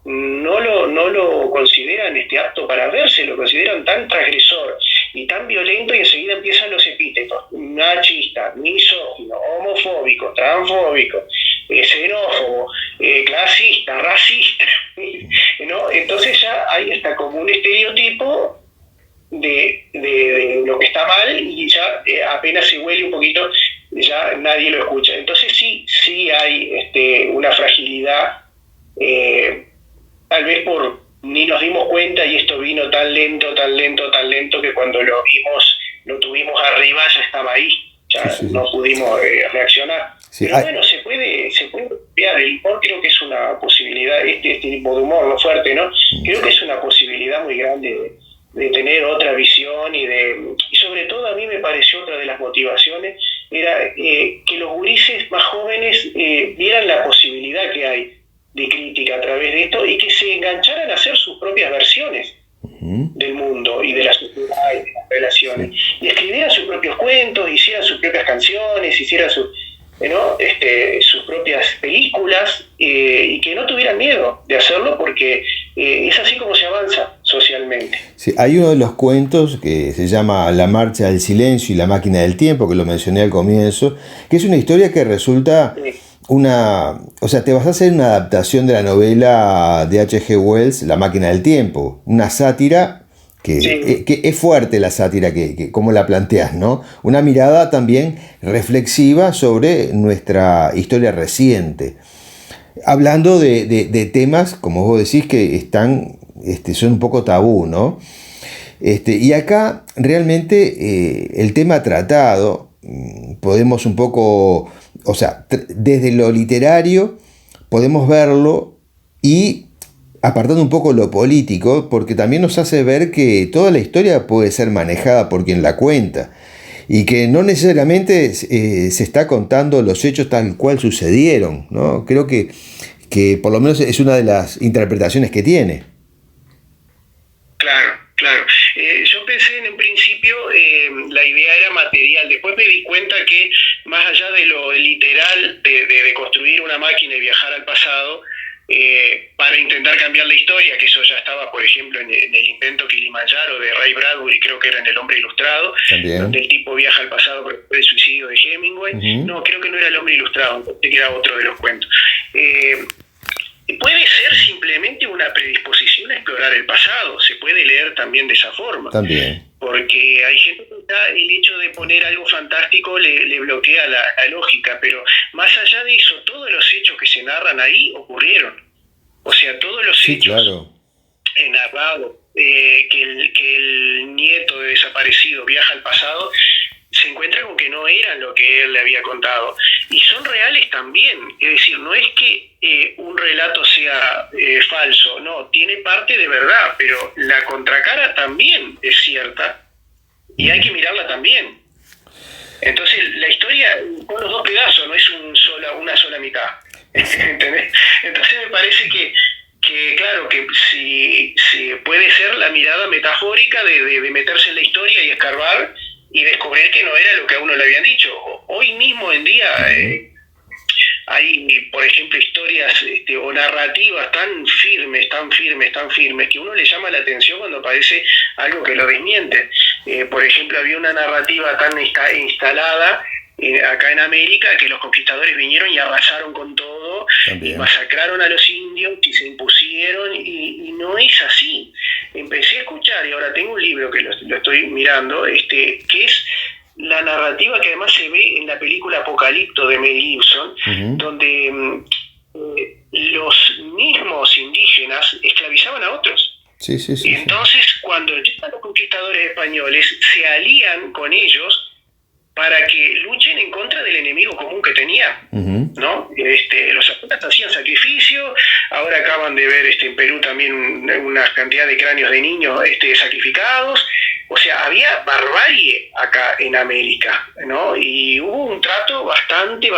no lo consideran apto para verse, lo consideran tan transgresor y tan violento, y enseguida empiezan los epítetos: machista, misógino, homofóbico, transfóbico, xenófobo, clasista, racista, ¿no? Entonces ya hay hasta como un estereotipo de lo que está mal, y ya apenas se huele un poquito, ya nadie lo escucha. Entonces sí hay una fragilidad tal vez ni nos dimos cuenta, y esto vino tan lento, que cuando lo vimos, lo tuvimos arriba, ya estaba ahí, ya no pudimos reaccionar. Sí, pero bueno, se puede cambiar. El humor creo que es una posibilidad, este tipo de humor, lo fuerte, ¿no? Creo que es una posibilidad muy grande de tener otra visión y sobre todo a mí me pareció otra de las motivaciones era que los gurises más jóvenes vieran la posibilidad que hay de crítica a través de esto y que se engancharan a hacer sus propias versiones del mundo y de la sociedad y de las relaciones, y escribieran sus propios cuentos, hicieran sus propias canciones, hicieran sus propias películas, y que no tuvieran miedo de hacerlo, porque es así como se avanza socialmente. Sí, hay uno de los cuentos que se llama La Marcha del Silencio y la Máquina del Tiempo, que lo mencioné al comienzo, que es una historia que resulta te vas a hacer una adaptación de la novela de H.G. Wells, La Máquina del Tiempo, una sátira que es fuerte, la sátira, que como la planteas, ¿no? Una mirada también reflexiva sobre nuestra historia reciente, hablando de temas, como vos decís, que son un poco tabú, ¿no? Y acá realmente el tema tratado, podemos un poco, desde lo literario podemos verlo, y apartando un poco lo político, porque también nos hace ver que toda la historia puede ser manejada por quien la cuenta, y que no necesariamente se está contando los hechos tal cual sucedieron, ¿no? Creo que por lo menos es una de las interpretaciones que tiene. Claro. Yo pensé en principio, la idea era material. Después me di cuenta que más allá de lo literal de construir una máquina y viajar al pasado para intentar cambiar la historia, que eso ya estaba, por ejemplo, en el invento Kilimanjaro de Ray Bradbury, creo que era en El Hombre Ilustrado, donde el tipo viaja al pasado por el suicidio de Hemingway. No, creo que no era El Hombre Ilustrado, que era otro de los cuentos. Puede ser simplemente una predisposición a explorar el pasado, se puede leer también de esa forma. También. Porque hay gente que el hecho de poner algo fantástico le bloquea la lógica, pero más allá de eso, todos los hechos que se narran ahí ocurrieron. O sea, todos los hechos narrados, que el nieto de desaparecido viaja al pasado, se encuentra con que no eran lo que él le había contado, y son reales también. Es decir, no es que un relato sea falso, no, tiene parte de verdad, pero la contracara también es cierta y hay que mirarla también. Entonces la historia con los dos pedazos, no es una sola mitad. ¿Entendés? Entonces me parece que claro, que si puede ser la mirada metafórica de meterse en la historia y escarbar y descubrir que no era lo que a uno le habían dicho. Hoy mismo en día hay, por ejemplo, historias o narrativas tan firmes, que uno le llama la atención cuando aparece algo que lo desmiente. Por ejemplo, había una narrativa tan instalada acá en América, que los conquistadores vinieron y arrasaron con todo, y masacraron a los indios y se impusieron, y no es así. Empecé a escuchar, y ahora tengo un libro que lo estoy mirando, que es la narrativa que además se ve en la película Apocalipto de Mel Gibson, donde los mismos indígenas esclavizaban a otros. Y entonces, cuando llegan los conquistadores españoles, se alían con ellos para que luchen en contra del enemigo común que tenían, ¿no? Los aztecas hacían sacrificio, ahora acaban de ver en Perú también una cantidad de cráneos de niños sacrificados. O sea, había barbarie acá en América, ¿no? Y hubo un trato bastante,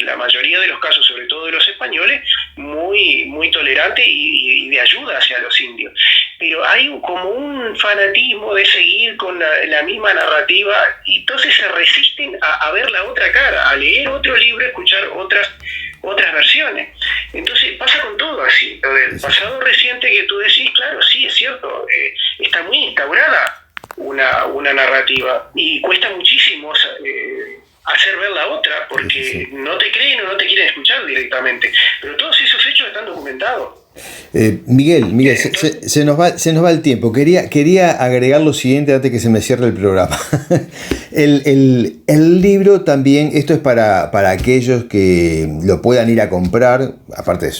la mayoría de los casos, sobre todo de los españoles, muy tolerante y de ayuda hacia los indios. Pero hay como un fanatismo de seguir con la misma narrativa, y entonces se resisten a ver la otra cara, a leer otro libro, a escuchar otras versiones. Entonces pasa con todo así. Lo del pasado reciente que tú decís, claro, sí, es cierto, está muy instaurada una narrativa, y cuesta muchísimo hacer ver la otra, porque no te creen o no te quieren escuchar directamente, pero todos esos hechos están documentados. Miguel, se nos va el tiempo. Quería agregar lo siguiente antes que se me cierre el programa. El libro también, esto es para aquellos que lo puedan ir a comprar, aparte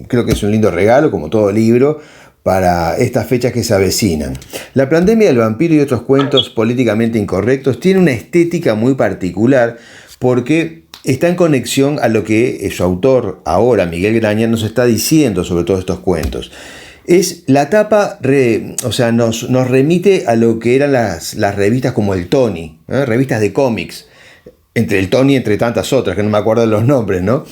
creo que es un lindo regalo, como todo libro, para estas fechas que se avecinan. La pandemia del vampiro y otros cuentos políticamente incorrectos tiene una estética muy particular porque está en conexión a lo que su autor ahora, Miguel Graña, nos está diciendo sobre todos estos cuentos. Es la tapa, nos remite a lo que eran las revistas como el Tony, revistas de cómics, entre el Tony y entre tantas otras, que no me acuerdo de los nombres, ¿no?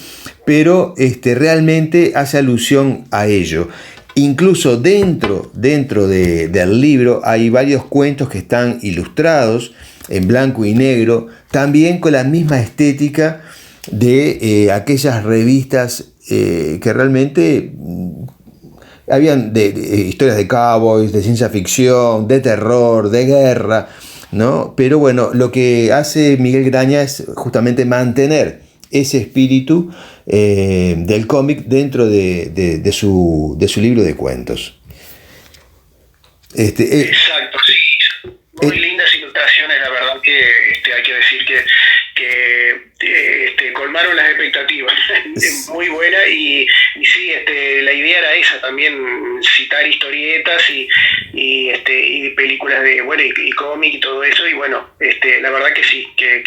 Pero realmente hace alusión a ello. Incluso dentro del libro hay varios cuentos que están ilustrados en blanco y negro, también con la misma estética de aquellas revistas que realmente habían de historias de cowboys, de ciencia ficción, de terror, de guerra, ¿no? Pero bueno, lo que hace Miguel Graña es justamente mantener ese espíritu del cómic dentro de su libro de cuentos. Exacto, sí. Muy lindas ilustraciones, la verdad que hay que decir que colmaron las expectativas. Muy buena y sí, la idea era esa también, citar historietas y películas y cómic y todo eso, y bueno, la verdad que sí, que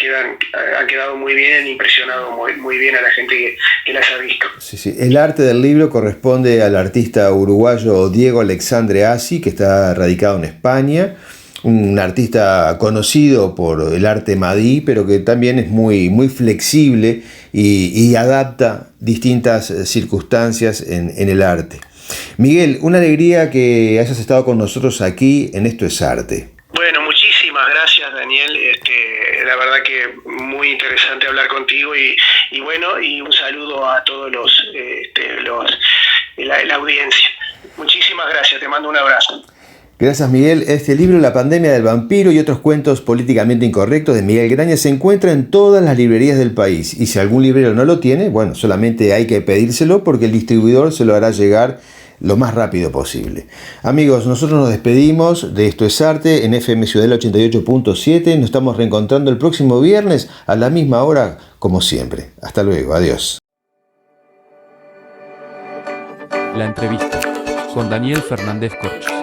han quedado muy bien, impresionado muy bien a la gente que las ha visto. Sí. El arte del libro corresponde al artista uruguayo Diego Alexandre Assi, que está radicado en España. Un artista conocido por el arte madí, pero que también es muy flexible y adapta distintas circunstancias en el arte. Miguel, una alegría que hayas estado con nosotros aquí en Esto es Arte. Bueno, muchísimas gracias, Daniel. La verdad que muy interesante hablar contigo y bueno, y un saludo a todos la audiencia. Muchísimas gracias, te mando un abrazo. Gracias, Miguel. Este libro, La pandemia del vampiro y otros cuentos políticamente incorrectos de Miguel Graña, se encuentra en todas las librerías del país. Y si algún librero no lo tiene, bueno, solamente hay que pedírselo porque el distribuidor se lo hará llegar lo más rápido posible. Amigos, nosotros nos despedimos de Esto es Arte en FM Ciudadela 88.7. Nos estamos reencontrando el próximo viernes a la misma hora, como siempre. Hasta luego. Adiós. La entrevista con Daniel Fernández Corch.